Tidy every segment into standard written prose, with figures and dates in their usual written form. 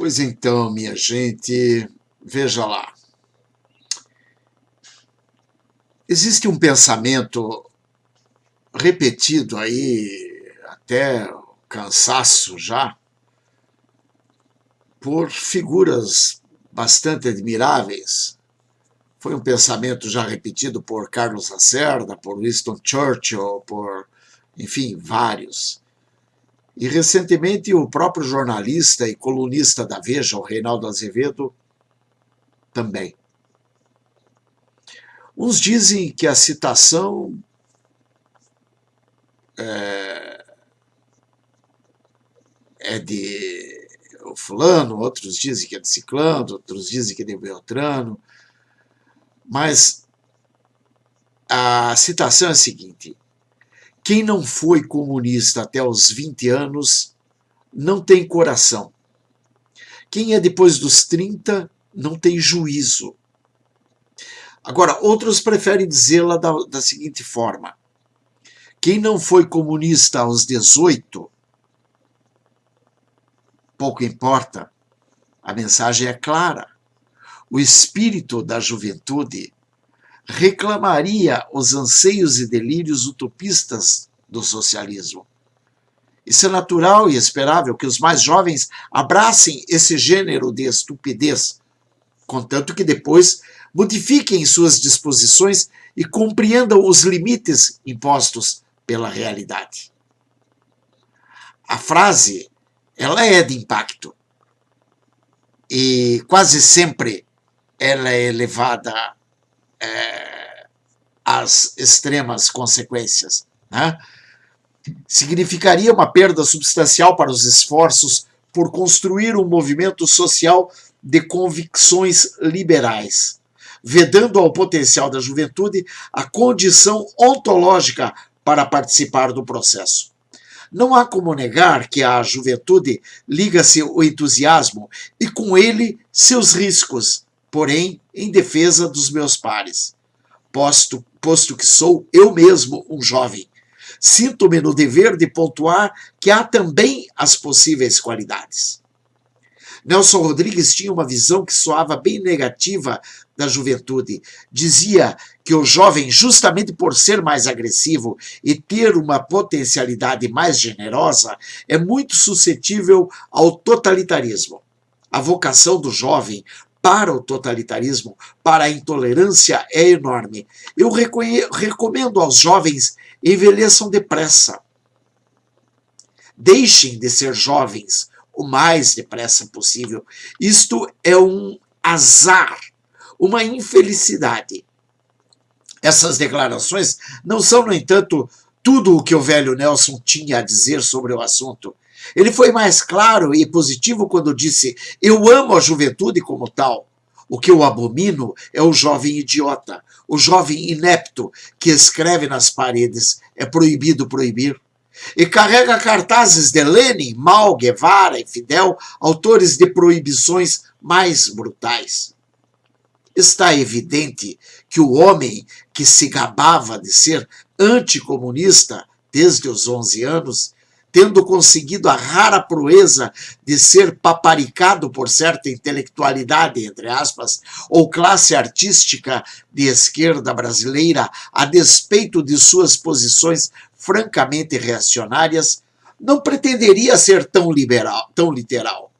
Pois então, minha gente, veja lá. Existe um pensamento repetido aí, até cansaço já, por figuras bastante admiráveis. Foi um pensamento já repetido por Carlos Lacerda, por Winston Churchill, por, enfim, vários. E recentemente o próprio jornalista e colunista da Veja, o Reinaldo Azevedo, também. Uns dizem que a citação é de fulano, outros dizem que é de ciclano, outros dizem que é de beltrano, mas a citação é a seguinte: quem não foi comunista até os 20 anos não tem coração. Quem é depois dos 30 não tem juízo. Agora, outros preferem dizê-la da seguinte forma: quem não foi comunista aos 18, pouco importa, a mensagem é clara. O espírito da juventude reclamaria os anseios e delírios utopistas do socialismo. Isso é natural e esperável que os mais jovens abracem esse gênero de estupidez, contanto que depois modifiquem suas disposições e compreendam os limites impostos pela realidade. A frase, ela é de impacto e quase sempre ela é levada às extremas consequências, né? Significaria uma perda substancial para os esforços por construir um movimento social de convicções liberais, vedando ao potencial da juventude a condição ontológica para participar do processo. Não há como negar que à juventude liga-se o entusiasmo e com ele seus riscos, porém em defesa dos meus pares. Posto que sou eu mesmo um jovem, sinto-me no dever de pontuar que há também as possíveis qualidades. Nelson Rodrigues tinha uma visão que soava bem negativa da juventude. Dizia que o jovem, justamente por ser mais agressivo e ter uma potencialidade mais generosa, é muito suscetível ao totalitarismo. A vocação do jovem para o totalitarismo, para a intolerância, é enorme. Eu recomendo aos jovens envelheçam depressa. Deixem de ser jovens o mais depressa possível. Isto é um azar, uma infelicidade. Essas declarações não são, no entanto, tudo o que o velho Nelson tinha a dizer sobre o assunto. Ele foi mais claro e positivo quando disse: eu amo a juventude como tal. O que eu abomino é o jovem idiota, o jovem inepto que escreve nas paredes: é proibido proibir. E carrega cartazes de Lenin, Mao, Guevara e Fidel, autores de proibições mais brutais. Está evidente que o homem que se gabava de ser anticomunista desde os 11 anos, tendo conseguido a rara proeza de ser paparicado por certa intelectualidade, entre aspas, ou classe artística de esquerda brasileira, a despeito de suas posições francamente reacionárias, não pretenderia ser tão literal.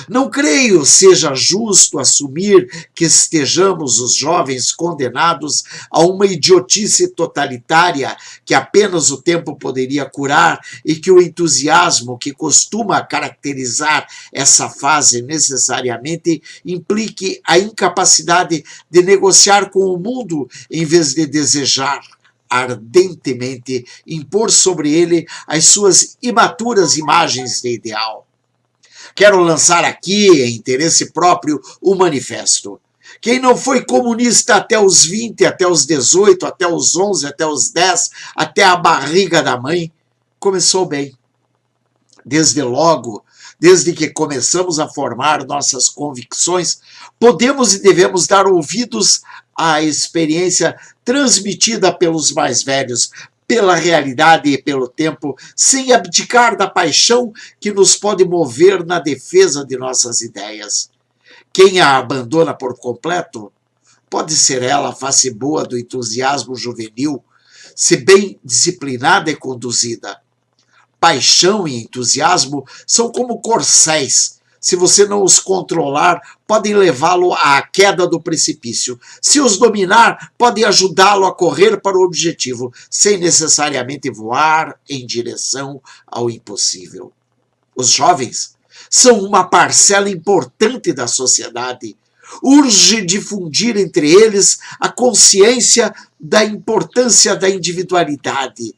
Não creio seja justo assumir que estejamos os jovens condenados a uma idiotice totalitária que apenas o tempo poderia curar e que o entusiasmo que costuma caracterizar essa fase necessariamente implique a incapacidade de negociar com o mundo em vez de desejar ardentemente impor sobre ele as suas imaturas imagens de ideal. Quero lançar aqui, em interesse próprio, o manifesto. Quem não foi comunista até os 20, até os 18, até os 11, até os 10, até a barriga da mãe, começou bem. Desde logo, desde que começamos a formar nossas convicções, podemos e devemos dar ouvidos à experiência transmitida pelos mais velhos, pela realidade e pelo tempo, sem abdicar da paixão que nos pode mover na defesa de nossas ideias. Quem a abandona por completo pode ser ela a face boa do entusiasmo juvenil, se bem disciplinada e conduzida. Paixão e entusiasmo são como corcéis. Se você não os controlar, podem levá-lo à queda do precipício. Se os dominar, podem ajudá-lo a correr para o objetivo, sem necessariamente voar em direção ao impossível. Os jovens são uma parcela importante da sociedade. Urge difundir entre eles a consciência da importância da individualidade,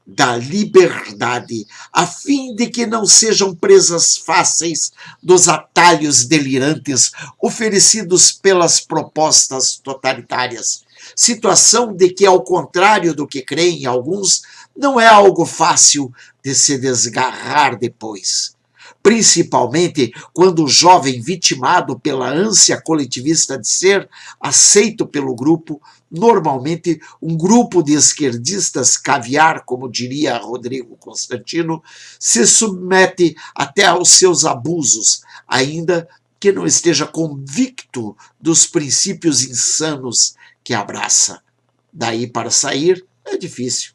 da liberdade, a fim de que não sejam presas fáceis dos atalhos delirantes oferecidos pelas propostas totalitárias. Situação de que, ao contrário do que creem alguns, não é algo fácil de se desgarrar depois. Principalmente quando o jovem vitimado pela ânsia coletivista de ser aceito pelo grupo, normalmente um grupo de esquerdistas caviar, como diria Rodrigo Constantino, se submete até aos seus abusos, ainda que não esteja convicto dos princípios insanos que abraça. Daí para sair é difícil.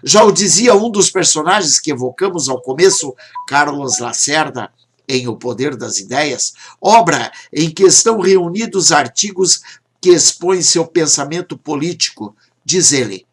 Já o dizia um dos personagens que evocamos ao começo, Carlos Lacerda, em O Poder das Ideias, obra em que estão reunidos artigos que expõem seu pensamento político. Diz ele: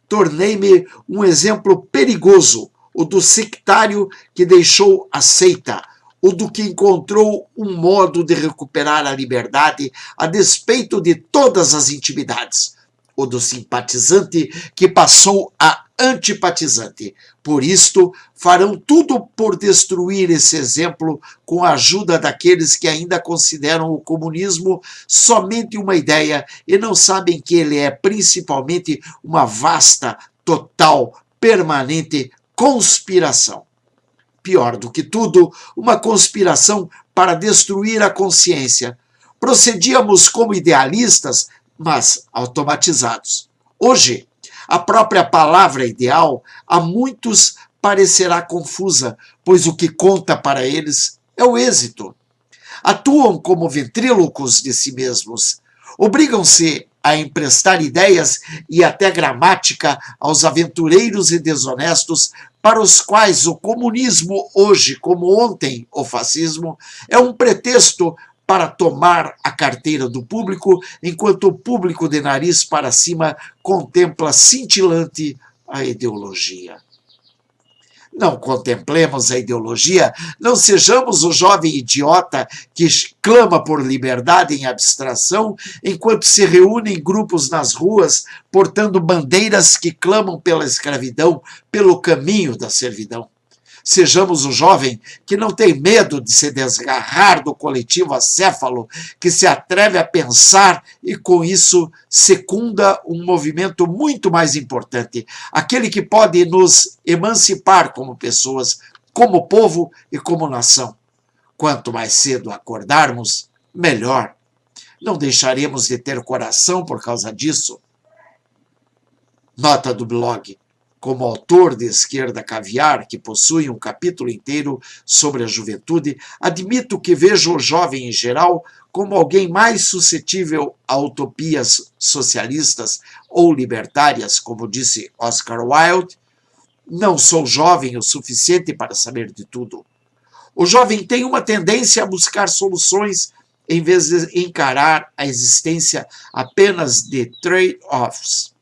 tornei-me um exemplo perigoso, o do sectário que deixou a seita, o do que encontrou um modo de recuperar a liberdade a despeito de todas as intimidades, o do simpatizante que passou a antipatizante. Por isto, farão tudo por destruir esse exemplo com a ajuda daqueles que ainda consideram o comunismo somente uma ideia e não sabem que ele é principalmente uma vasta, total, permanente conspiração. Pior do que tudo, uma conspiração para destruir a consciência. Procedíamos como idealistas, mas automatizados. Hoje, a própria palavra ideal a muitos parecerá confusa, pois o que conta para eles é o êxito. Atuam como ventrílocos de si mesmos. Obrigam-se a emprestar ideias e até gramática aos aventureiros e desonestos para os quais o comunismo hoje, como ontem o fascismo, é um pretexto para tomar a carteira do público, enquanto o público de nariz para cima contempla cintilante a ideologia. Não contemplemos a ideologia, não sejamos o jovem idiota que clama por liberdade em abstração, enquanto se reúne em grupos nas ruas, portando bandeiras que clamam pela escravidão, pelo caminho da servidão. Sejamos o jovem que não tem medo de se desgarrar do coletivo acéfalo, que se atreve a pensar e, com isso, secunda um movimento muito mais importante, aquele que pode nos emancipar como pessoas, como povo e como nação. Quanto mais cedo acordarmos, melhor. Não deixaremos de ter coração por causa disso. Nota do blog. Como autor de Esquerda Caviar, que possui um capítulo inteiro sobre a juventude, admito que vejo o jovem em geral como alguém mais suscetível a utopias socialistas ou libertárias, como disse Oscar Wilde. Não sou jovem o suficiente para saber de tudo. O jovem tem uma tendência a buscar soluções em vez de encarar a existência apenas de trade-offs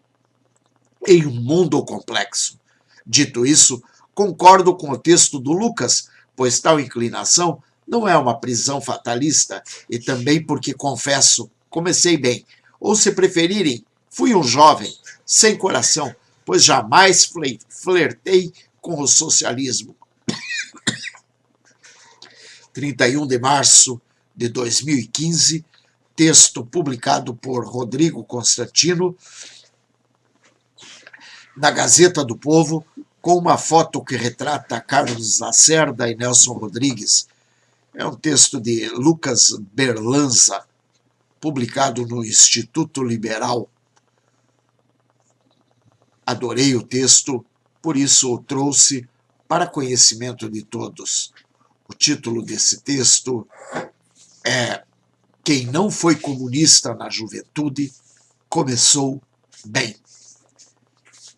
em um mundo complexo. Dito isso, concordo com o texto do Lucas, pois tal inclinação não é uma prisão fatalista, e também porque, confesso, comecei bem, ou se preferirem, fui um jovem, sem coração, pois jamais flertei com o socialismo. 31 de março de 2015, texto publicado por Rodrigo Constantino, na Gazeta do Povo, com uma foto que retrata Carlos Lacerda e Nelson Rodrigues. É um texto de Lucas Berlanza, publicado no Instituto Liberal. Adorei o texto, por isso o trouxe para conhecimento de todos. O título desse texto é Quem não foi comunista na juventude começou bem.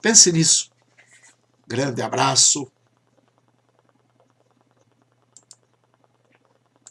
Pense nisso. Grande abraço